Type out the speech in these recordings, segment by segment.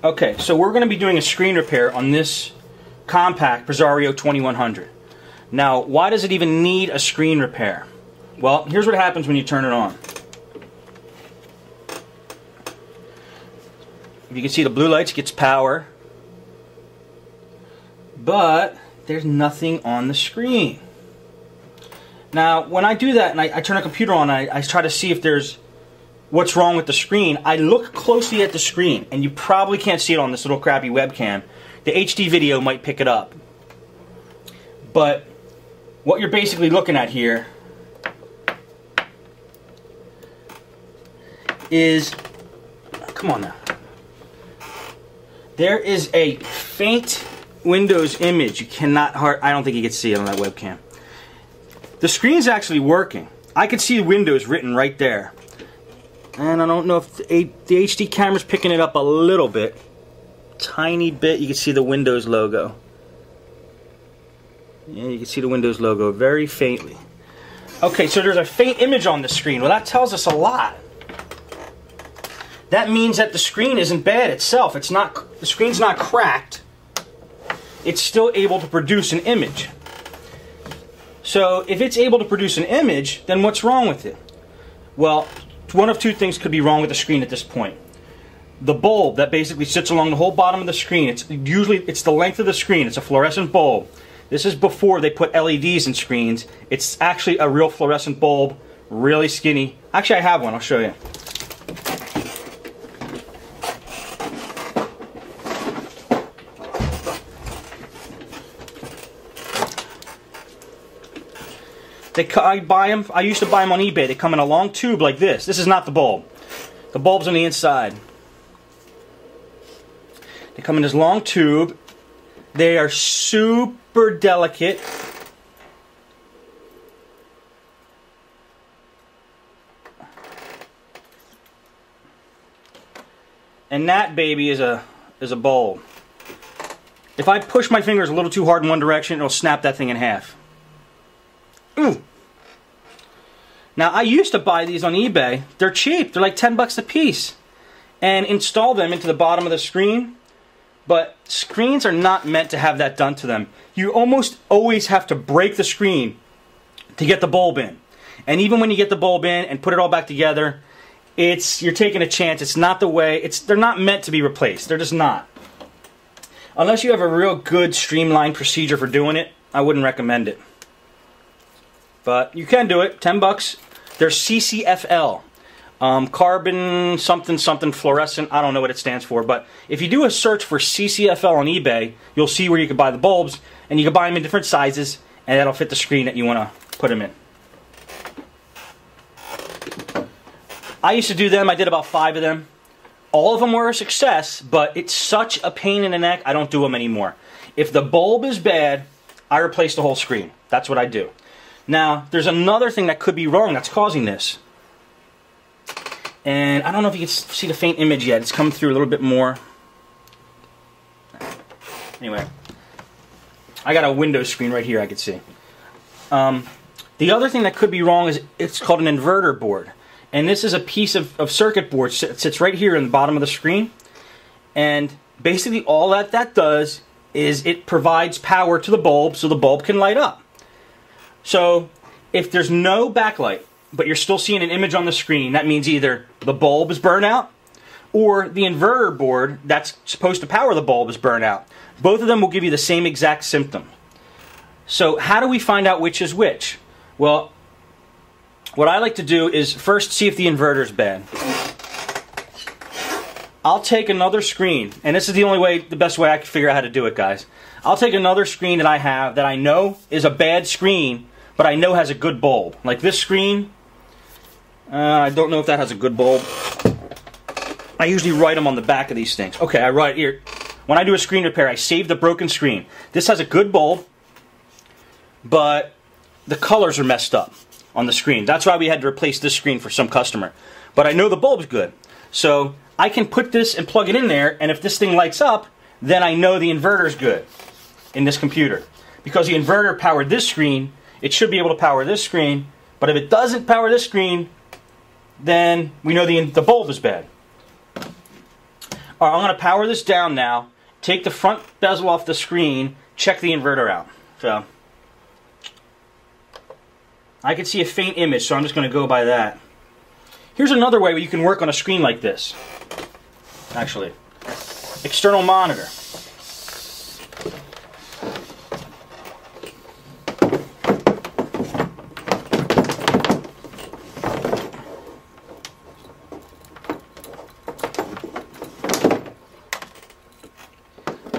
Okay, so we're going to be doing a screen repair on this Compaq Presario 2100. Now, why does it even need a screen repair? Well, here's what happens when you turn it on. You can see the blue lights gets power, but there's nothing on the screen. Now, when I do that and I turn a computer on, I try to see if there's what's wrong with the screen. I look closely at the screen, and you probably can't see it on this little crappy webcam. The HD video might pick it up. But what you're basically looking at here is, come on now, there is a faint Windows image. You cannot, I don't think you can see it on that webcam. The screen's actually working. I can see Windows written right there. And I don't know if the HD camera's picking it up a little bit. Tiny bit. You can see the Windows logo. Yeah, you can see the Windows logo very faintly. Okay, so there's a faint image on the screen. Well, that tells us a lot. That means that the screen isn't bad itself. It's not, the screen's not cracked. It's still able to produce an image. So if it's able to produce an image, then what's wrong with it? Well, one of two things could be wrong with the screen at this point. The bulb that basically sits along the whole bottom of the screen, it's the length of the screen. It's a fluorescent bulb. This is before they put LEDs in screens. It's actually a real fluorescent bulb, really skinny. Actually, I have one. I'll show you. I used to buy them on eBay. They come in a long tube like this. This is not the bulb. The bulb's on the inside. They come in this long tube. They are super delicate. And that baby is a bulb. If I push my fingers a little too hard in one direction, it'll snap that thing in half. Ooh. Now, I used to buy these on eBay. They're cheap. They're like 10 bucks a piece. And install them into the bottom of the screen. But screens are not meant to have that done to them. You almost always have to break the screen to get the bulb in. And even when you get the bulb in and put it all back together, you're taking a chance. It's not the way. They're not meant to be replaced. They're just not. Unless you have a real good streamlined procedure for doing it, I wouldn't recommend it. But you can do it. 10 bucks. They're CCFL. Carbon something something fluorescent. I don't know what it stands for. But if you do a search for CCFL on eBay, you'll see where you can buy the bulbs. And you can buy them in different sizes. And that'll fit the screen that you want to put them in. I used to do them. I did about 5 of them. All of them were a success. But it's such a pain in the neck, I don't do them anymore. If the bulb is bad, I replace the whole screen. That's what I do. Now, there's another thing that could be wrong that's causing this. And I don't know if you can see the faint image yet. It's coming through a little bit more. Anyway, I got a Windows screen right here I can see. The other thing that could be wrong is it's called an inverter board. And this is a piece of circuit board that sits right here in the bottom of the screen. And basically all that does is it provides power to the bulb so the bulb can light up. So, if there's no backlight, but you're still seeing an image on the screen, that means either the bulb is burnt out, or the inverter board that's supposed to power the bulb is burnt out. Both of them will give you the same exact symptom. So, how do we find out which is which? Well, what I like to do is first see if the inverter is bad. I'll take another screen, and this is the best way I can figure out how to do it, guys. I'll take another screen that I have that I know is a bad screen, but I know has a good bulb. Like this screen, I don't know if that has a good bulb. I usually write them on the back of these things. Okay, I write here. When I do a screen repair, I save the broken screen. This has a good bulb, but the colors are messed up on the screen. That's why we had to replace this screen for some customer. But I know the bulb's good. So I can put this and plug it in there, and if this thing lights up, then I know the inverter's good in this computer. Because the inverter powered this screen, it should be able to power this screen, but if it doesn't power this screen, then we know the bulb is bad. Alright, I'm going to power this down now, take the front bezel off the screen, check the inverter out. So, I can see a faint image, so I'm just going to go by that. Here's another way where you can work on a screen like this. Actually, external monitor.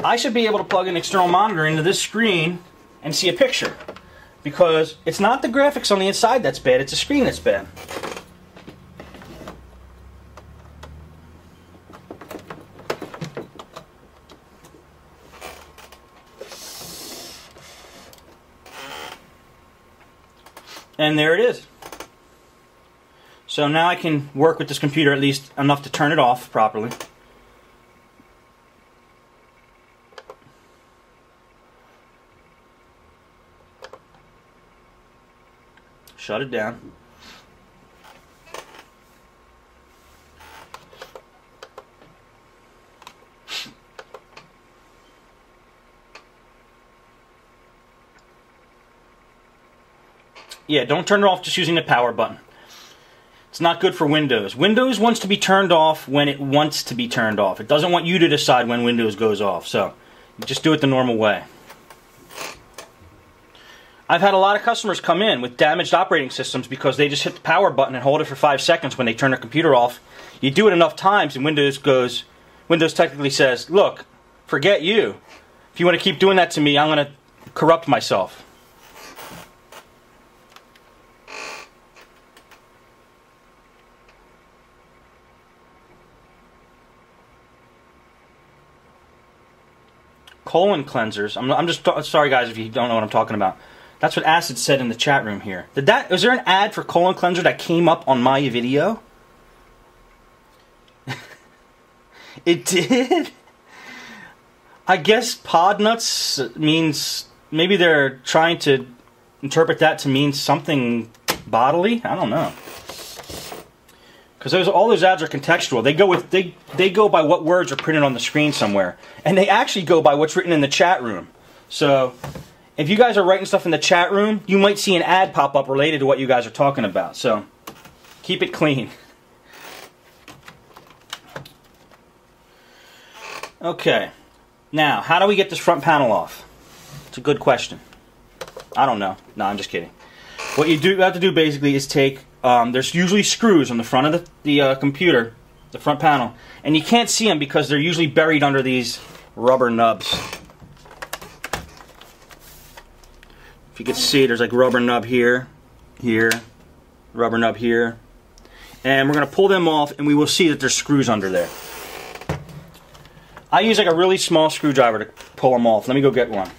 I should be able to plug an external monitor into this screen and see a picture, because it's not the graphics on the inside that's bad, it's the screen that's bad. And there it is. So now I can work with this computer at least enough to turn it off properly. Shut it down. Yeah, don't turn it off just using the power button. It's not good for Windows. Windows wants to be turned off when it wants to be turned off. It doesn't want you to decide when Windows goes off. So, just do it the normal way. I've had a lot of customers come in with damaged operating systems because they just hit the power button and hold it for 5 seconds when they turn their computer off. You do it enough times and Windows technically says, look, forget you. If you want to keep doing that to me, I'm going to corrupt myself. Colon cleansers. I'm just sorry guys if you don't know what I'm talking about. That's what Acid said in the chat room here. Was there an ad for colon cleanser that came up on my video? It did? I guess pod nuts means, maybe they're trying to interpret that to mean something bodily? I don't know. Because all those ads are contextual. They go by what words are printed on the screen somewhere. And they actually go by what's written in the chat room. So if you guys are writing stuff in the chat room, you might see an ad pop up related to what you guys are talking about. So keep it clean. Okay. Now, how do we get this front panel off? It's a good question. I don't know. No, I'm just kidding. What you have to do basically is take, there's usually screws on the front of the computer, the front panel, and you can't see them because they're usually buried under these rubber nubs. If you can see, there's like rubber nub here, here, rubber nub here, and we're going to pull them off and we will see that there's screws under there. I use like a really small screwdriver to pull them off. Let me go get one.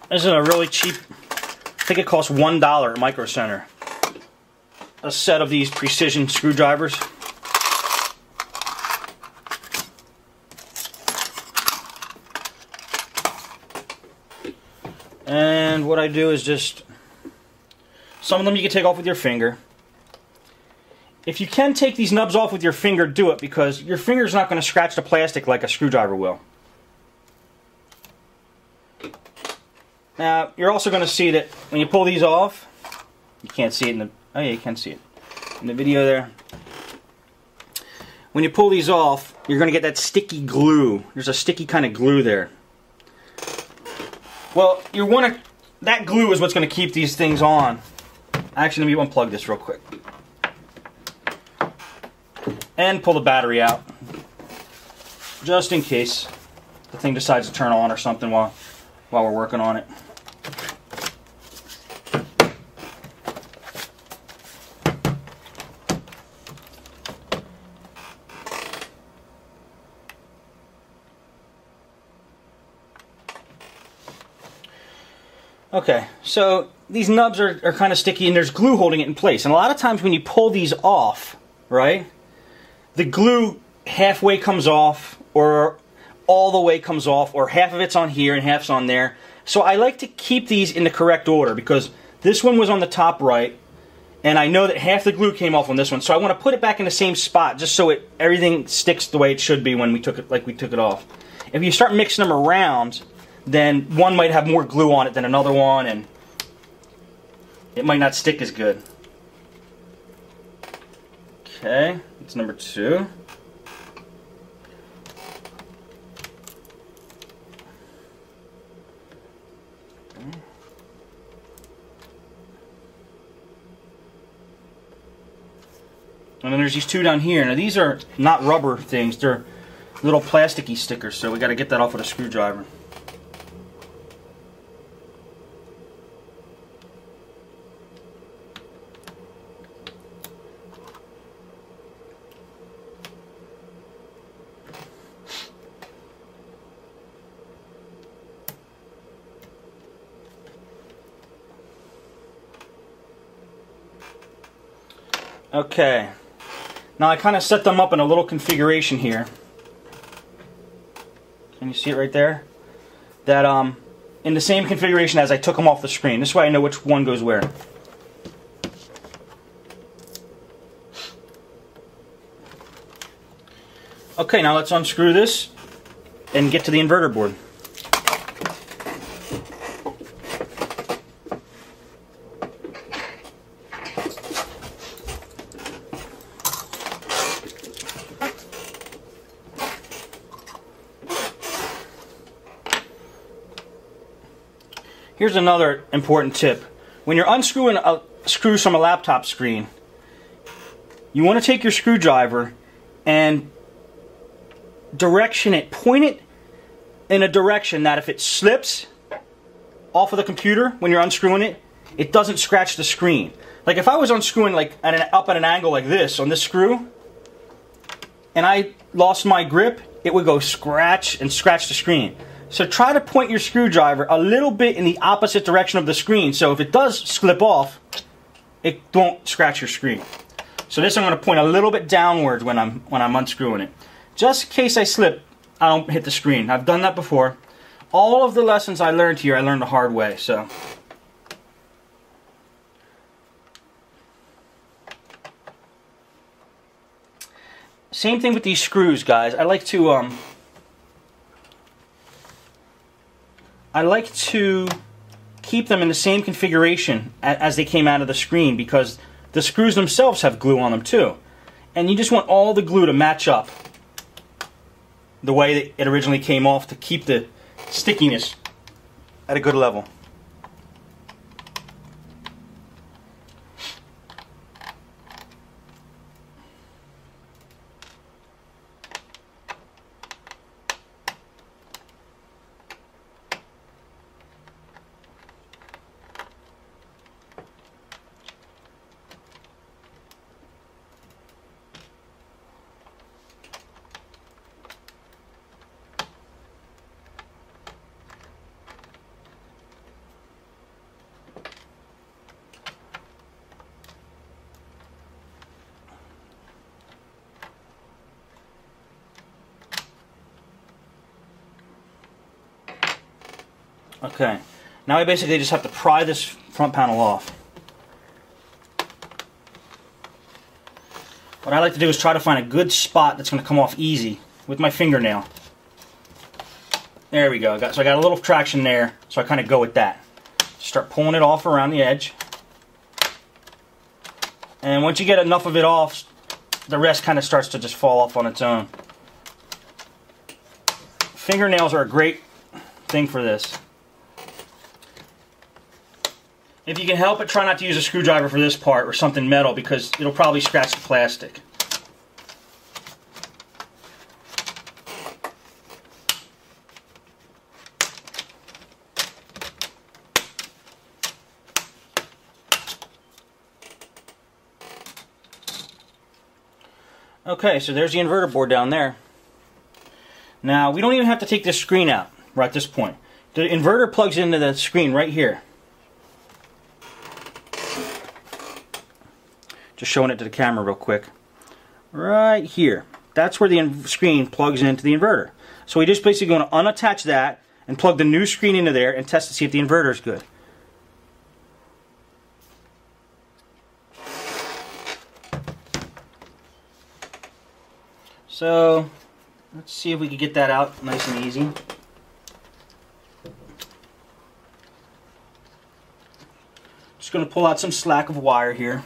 This is a really cheap, I think it costs $1 at Micro Center. A set of these precision screwdrivers. And what I do is just, some of them you can take off with your finger. If you can take these nubs off with your finger, do it, because your finger's not going to scratch the plastic like a screwdriver will. Now, you're also going to see that when you pull these off, you can't see it in the, oh yeah, you can see it in the video there. When you pull these off, you're going to get that sticky glue. There's a sticky kind of glue there. Well, that glue is what's going to keep these things on. Actually, let me unplug this real quick. And pull the battery out. Just in case the thing decides to turn on or something while we're working on it. Okay, so these nubs are kind of sticky and there's glue holding it in place. And a lot of times when you pull these off, right, the glue halfway comes off, or all the way comes off, or half of it's on here and half's on there. So I like to keep these in the correct order, because this one was on the top right, and I know that half the glue came off on this one, so I want to put it back in the same spot just so everything sticks the way it should be when we took it off. If you start mixing them around, then one might have more glue on it than another one, and it might not stick as good. Okay, that's number 2. And then there's these 2 down here. Now these are not rubber things, they're little plasticky stickers, so we got to get that off with a screwdriver. Okay. Now I kind of set them up in a little configuration here. Can you see it right there? That in the same configuration as I took them off the screen. This way I know which one goes where. Okay, now let's unscrew this and get to the inverter board. Here's another important tip. When you're unscrewing screws from a laptop screen, you want to take your screwdriver and point it in a direction that if it slips off of the computer when you're unscrewing it, it doesn't scratch the screen. Like if I was unscrewing like up at an angle like this on this screw, and I lost my grip, it would go scratch the screen. So try to point your screwdriver a little bit in the opposite direction of the screen, so if it does slip off, it won't scratch your screen. So this I'm going to point a little bit downward when I'm unscrewing it. Just in case I slip, I don't hit the screen. I've done that before. All of the lessons I learned here, I learned the hard way. So same thing with these screws, guys. I like to keep them in the same configuration as they came out of the screen, because the screws themselves have glue on them too. And you just want all the glue to match up the way that it originally came off to keep the stickiness at a good level. Okay, now I basically just have to pry this front panel off. What I like to do is try to find a good spot that's going to come off easy with my fingernail. There we go. So I got a little traction there, so I kind of go with that. Start pulling it off around the edge. And once you get enough of it off, the rest kind of starts to just fall off on its own. Fingernails are a great thing for this. If you can help it, try not to use a screwdriver for this part or something metal, because it'll probably scratch the plastic. Okay, so there's the inverter board down there. Now, we don't even have to take this screen out right at this point. The inverter plugs into the screen right here. Just showing it to the camera real quick. right here. That's where the screen plugs into the inverter. So we just basically going to unattach that and plug the new screen into there and test to see if the inverter is good. So let's see if we can get that out nice and easy. Just going to pull out some slack of wire here.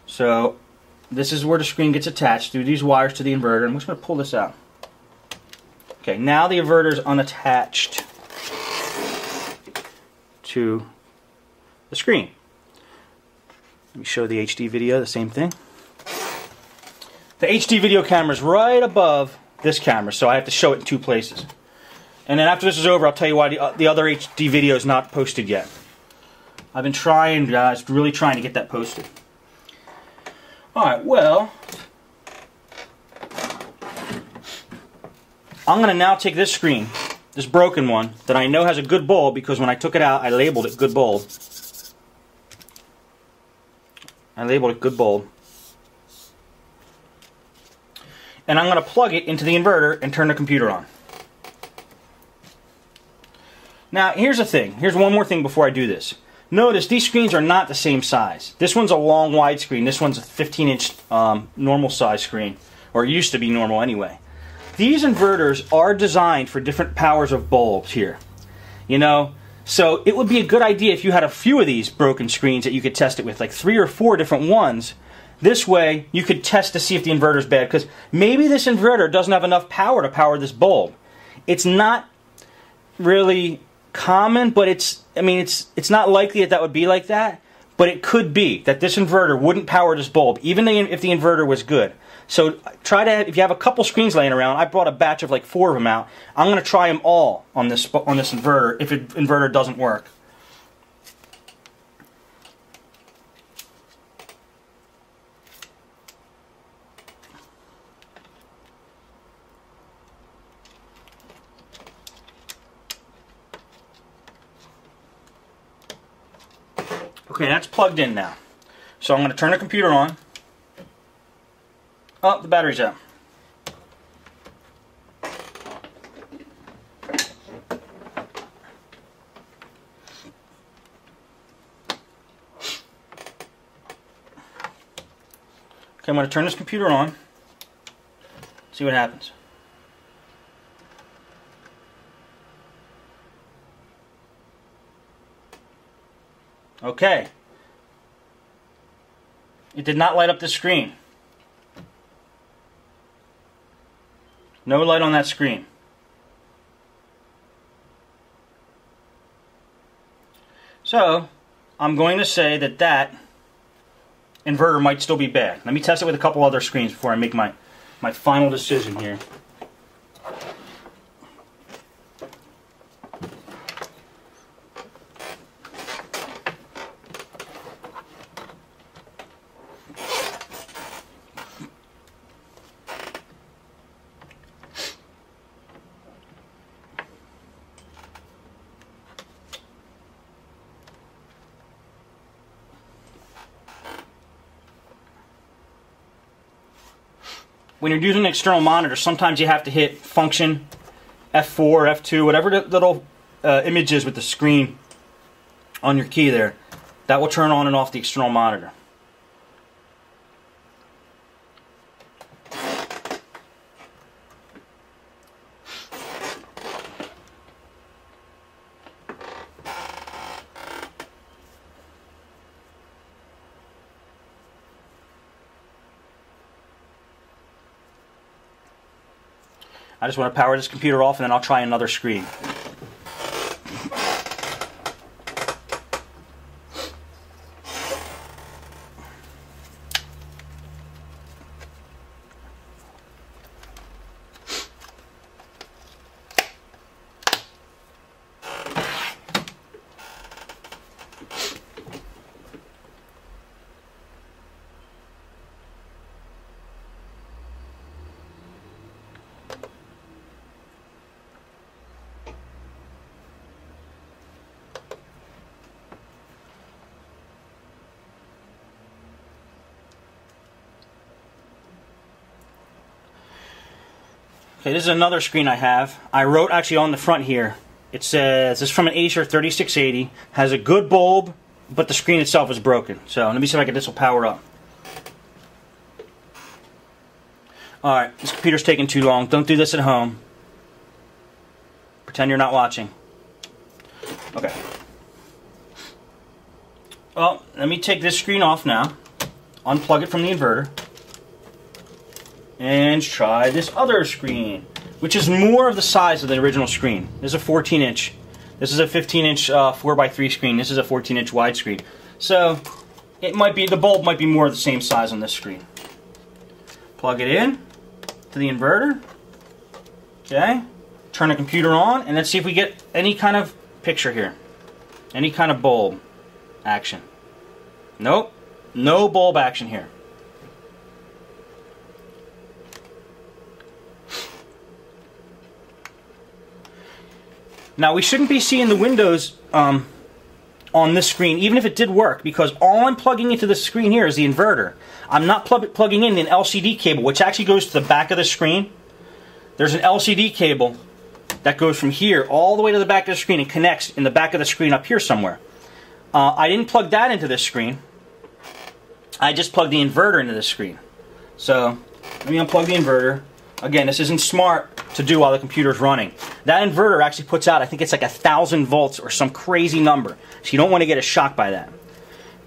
So this is where the screen gets attached through these wires to the inverter. I'm just going to pull this out. Okay, now the inverter is unattached to the screen. Let me show the HD video, the same thing. The HD video camera is right above this camera, so I have to show it in two places. And then after this is over, I'll tell you why the other HD video is not posted yet. I've been trying, guys, really trying to get that posted. Alright, well, I'm going to now take this screen, this broken one, that I know has a good bulb, because when I took it out, I labeled it good bulb. I labeled it good bulb. And I'm going to plug it into the inverter and turn the computer on. Now, here's the thing. Here's one more thing before I do this. Notice these screens are not the same size. This one's a long wide screen. This one's a 15-inch normal size screen, or it used to be normal anyway. These inverters are designed for different powers of bulbs here. You know, so it would be a good idea if you had a few of these broken screens that you could test it with, like 3 or 4 different ones. This way, you could test to see if the inverter's bad, because maybe this inverter doesn't have enough power to power this bulb. It's not really common, but it's not likely that would be like that, but it could be that this inverter wouldn't power this bulb, even if the inverter was good. So try to, if you have a couple screens laying around, I brought a batch of like 4 of them out. I'm going to try them all on this inverter if the inverter doesn't work. Okay, that's plugged in now. So I'm going to turn the computer on. Oh, the battery's out. Okay, I'm going to turn this computer on. See what happens. Okay. It did not light up the screen. No light on that screen. So, I'm going to say that that inverter might still be bad. Let me test it with a couple other screens before I make my final decision here. When you're using an external monitor, sometimes you have to hit function F4, F2, whatever the little image is with the screen on your key there. That will turn on and off the external monitor. I just want to power this computer off and then I'll try another screen. Okay, this is another screen I have. I wrote actually on the front here. It says, it's from an Acer 3680. Has a good bulb, but the screen itself is broken. So let me see if I can, this will power up. Alright, this computer's taking too long. Don't do this at home. Pretend you're not watching. Okay. Well, let me take this screen off now. Unplug it from the inverter. And try this other screen, which is more of the size of the original screen. This is a 14-inch. This is a 15-inch 4x3 screen. This is a 14-inch widescreen. So it might be, the bulb might be more of the same size on this screen. Plug it in to the inverter. Okay. Turn the computer on, and let's see if we get any kind of picture here. Any kind of bulb action. Nope. No bulb action here. Now, we shouldn't be seeing the windows on this screen, even if it did work, because all I'm plugging into the screen here is the inverter. I'm not plugging in an LCD cable, which actually goes to the back of the screen. There's an LCD cable that goes from here all the way to the back of the screen and connects in the back of the screen up here somewhere. I didn't plug that into this screen. I just plugged the inverter into this screen. So, let me unplug the inverter. Again, this isn't smart to do while the computer's running. That inverter actually puts out, I think it's like 1,000 volts or some crazy number. So you don't want to get a shock by that.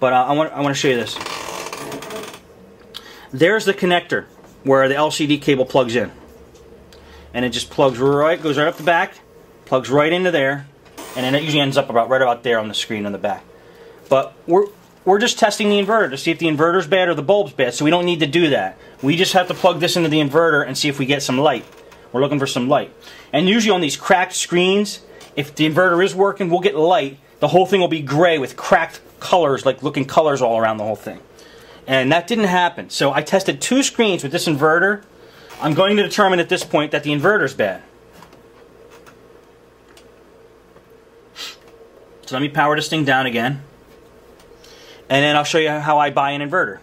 But I want to show you this. There's the connector where the LCD cable plugs in. And it just plugs right, goes right up the back, plugs right into there, and then it usually ends up right about there on the screen on the back. But we're just testing the inverter to see if the inverter's bad or the bulb's bad, so we don't need to do that. We just have to plug this into the inverter and see if we get some light. We're looking for some light. And usually on these cracked screens, if the inverter is working, we'll get light. The whole thing will be gray with cracked colors, like looking colors all around the whole thing. And that didn't happen. So I tested 2 screens with this inverter. I'm going to determine at this point that the inverter's bad. So let me power this thing down again. And then I'll show you how I buy an inverter.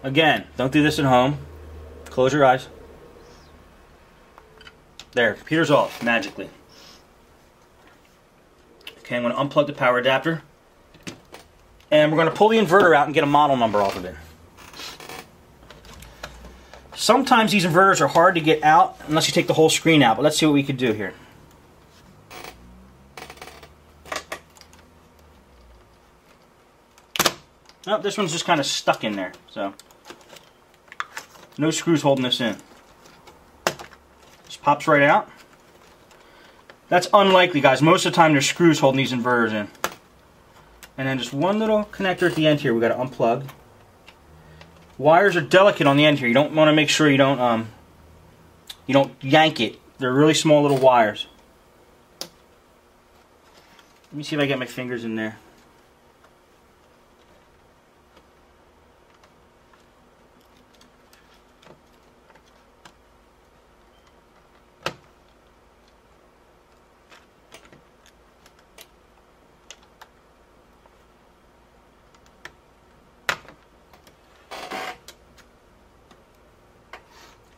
Again, don't do this at home. Close your eyes. There, computer's off, magically. Okay, I'm going to unplug the power adapter. And we're going to pull the inverter out and get a model number off of it. Sometimes these inverters are hard to get out unless you take the whole screen out, but let's see what we can do here. Oh, this one's just kind of stuck in there, so no screws holding this in. Just pops right out. That's unlikely, guys. Most of the time there's screws holding these inverters in. And then just one little connector at the end here we got to unplug. Wires are delicate on the end here. You don't want to make sure you don't yank it. They're really small little wires. Let me see if I get my fingers in there.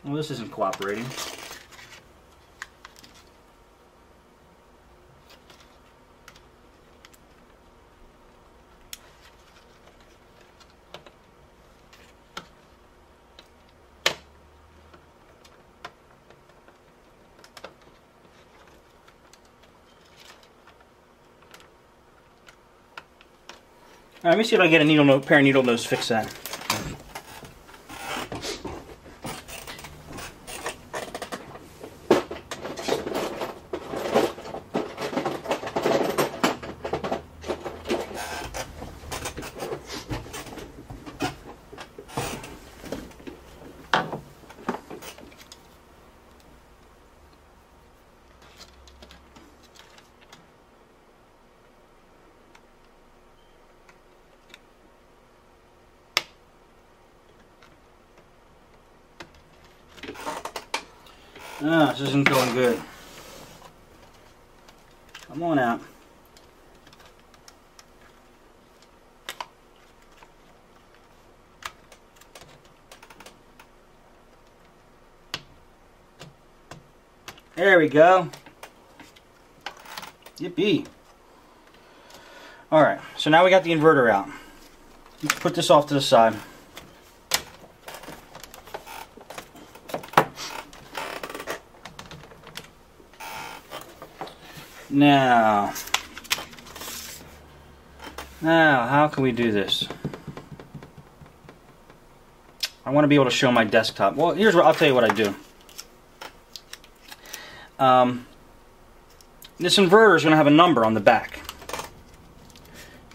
Well, this isn't cooperating. Let me see if I can get a pair of needle nose to fix that. This isn't going good. Come on out. There we go. Yippee. Alright, so now we got the inverter out. Let's put this off to the side. Now, how can we do this? I want to be able to show my desktop. Well, here's what I'll tell you what I do. This inverter is going to have a number on the back.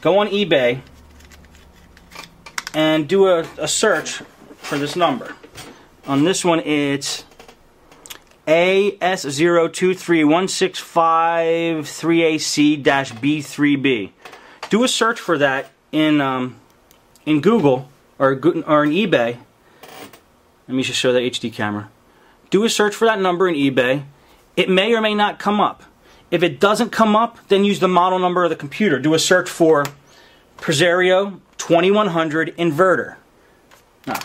Go on eBay and do a search for this number. On this one, it's AS0231653AC-B3B. Do a search for that in Google or in eBay. Let me just show the HD camera. Do a search for that number in eBay. It may or may not come up. If it doesn't come up, then use the model number of the computer. Do a search for Presario 2100 inverter. No.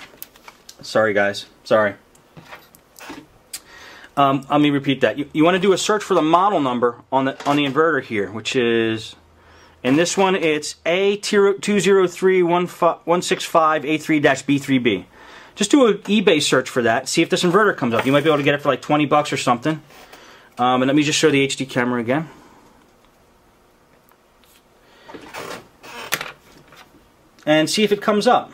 Sorry guys, sorry. Let me repeat that. You want to do a search for the model number on the inverter here, which is, in this one it's A2031658-B3B. Just do an eBay search for that. See if this inverter comes up. You might be able to get it for like 20 bucks or something. And let me just show the HD camera again. And see if it comes up.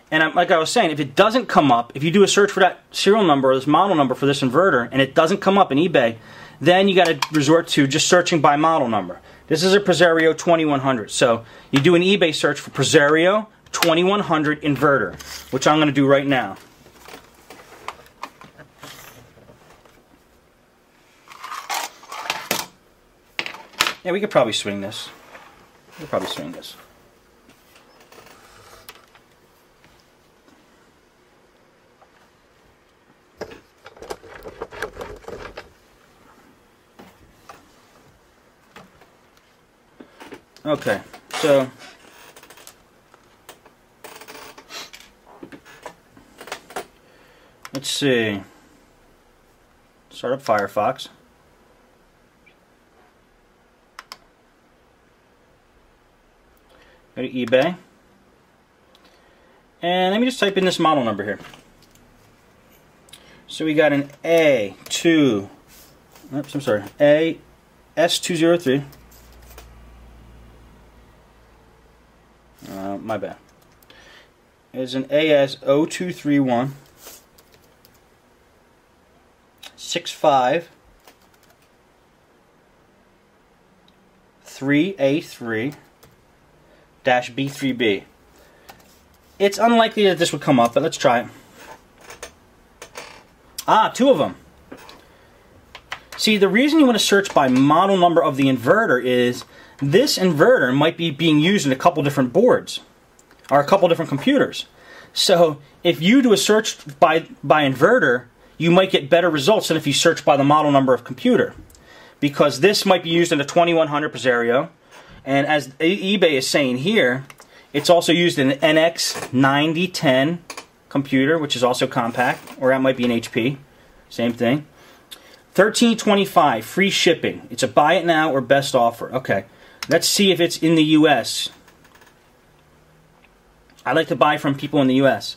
And like I was saying, if it doesn't come up, if you do a search for that serial number or this model number for this inverter and it doesn't come up in eBay, then you got to resort to just searching by model number. This is a Presario 2100. So you do an eBay search for Presario 2100 inverter, which I'm going to do right now. Yeah, we could probably swing this. We could probably swing this. Okay, so let's see. Start up Firefox. Go to eBay. And let me just type in this model number here. So we got an A2, oops, I'm sorry, AS203. My bad. It's an AS0231 65 3A3 B3B. It's unlikely that this would come up, but let's try it. Ah, two of them. See, the reason you want to search by model number of the inverter is this inverter might be being used in a couple different boards or a couple different computers. So if you do a search by inverter, you might get better results than if you search by the model number of computer, because this might be used in a 2100 Presario, and as eBay is saying here, it's also used in an NX9010 computer, which is also Compaq, or that might be an HP, same thing. $13.25 free shipping. It's a buy it now or best offer. Okay, let's see if it's in the US. I like to buy from people in the US.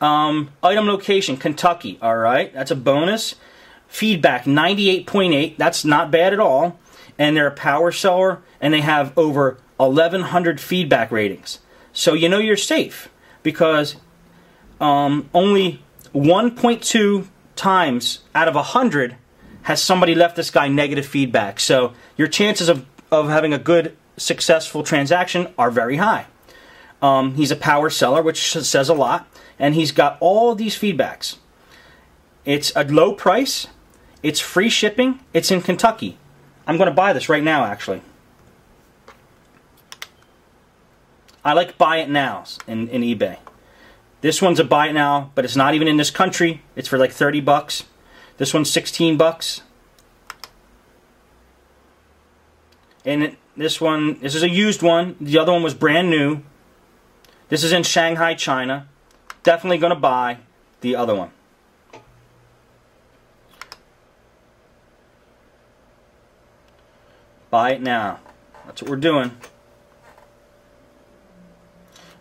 Item location, Kentucky. Alright, that's a bonus. Feedback, 98.8. That's not bad at all. And they're a power seller, and they have over 1,100 feedback ratings. So you know you're safe, because only 1.2 times out of 100 has somebody left this guy negative feedback. So your chances of having a good, successful transaction are very high. He's a power seller, which says a lot, and he's got all these feedbacks. It's a low price, it's free shipping, it's in Kentucky. I'm going to buy this right now, actually. I like buy it nows in eBay. This one's a buy it now, but it's not even in this country. It's for like 30 bucks. This one's 16 bucks. And this is a used one. The other one was brand new. This is in Shanghai, China. Definitely going to buy the other one. Buy it now. That's what we're doing.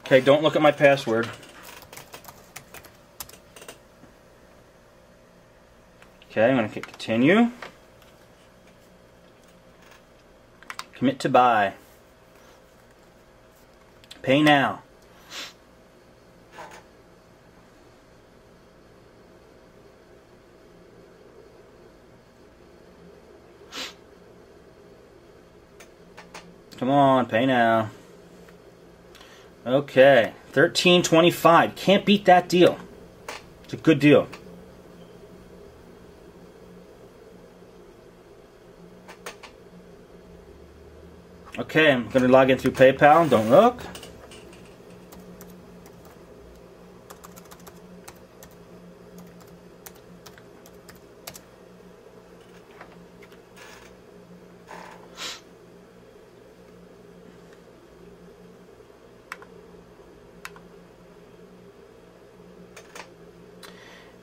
Okay, don't look at my password. Okay, I'm going to hit continue. Commit to buy. Pay now. Come on, pay now. Okay, $13.25. Can't beat that deal. It's a good deal. Okay, I'm going to log in through PayPal. Don't look.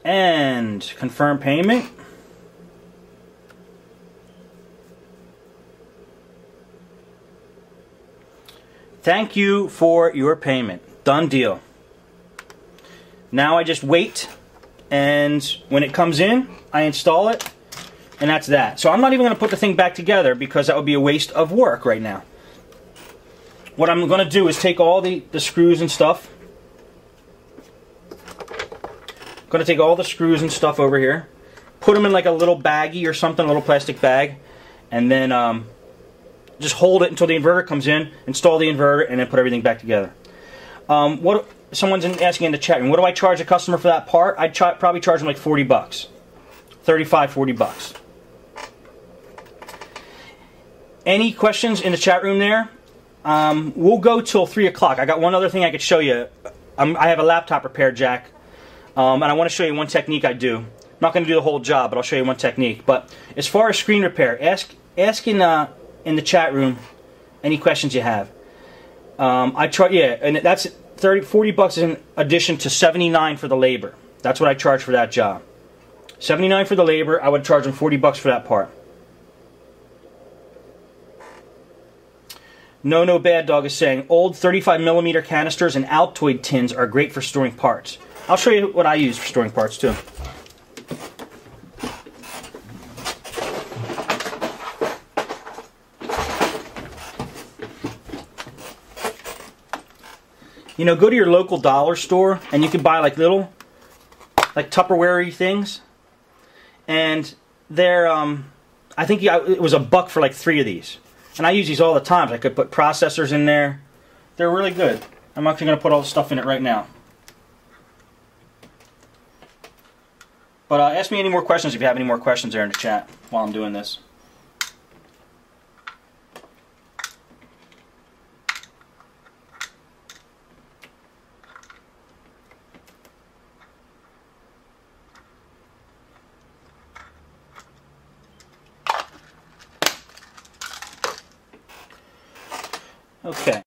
And confirm payment. Thank you for your payment. Done deal. Now I just wait, and when it comes in, I install it, and that's that. So I'm not even going to put the thing back together because that would be a waste of work right now. What I'm going to do is take all the screws and stuff. I'm going to take all the screws and stuff over here, put them in like a little baggie or something, a little plastic bag, and then just hold it until the inverter comes in, install the inverter, and then put everything back together. What someone's asking in the chat room, what do I charge a customer for that part? I'd probably charge them like 40 bucks. 35, 40 bucks. Any questions in the chat room there? We'll go till 3 o'clock. I got one other thing I could show you. I have a laptop repair jack, and I want to show you one technique I do. I'm not going to do the whole job, but I'll show you one technique. But as far as screen repair, ask in the chat room any questions you have. And that's 40 bucks in addition to 79 for the labor. That's what I charge for that job. 79 for the labor. I would charge them 40 bucks for that part. No Bad Dog is saying old 35mm canisters and Altoid tins are great for storing parts. I'll show you what I use for storing parts too. You know, go to your local dollar store and you can buy like little, like Tupperware-y things. And they're, I think it was $1 for like 3 of these. And I use these all the time. I could put processors in there. They're really good. I'm actually going to put all the stuff in it right now. But ask me any more questions if you have any more questions there in the chat while I'm doing this. Okay.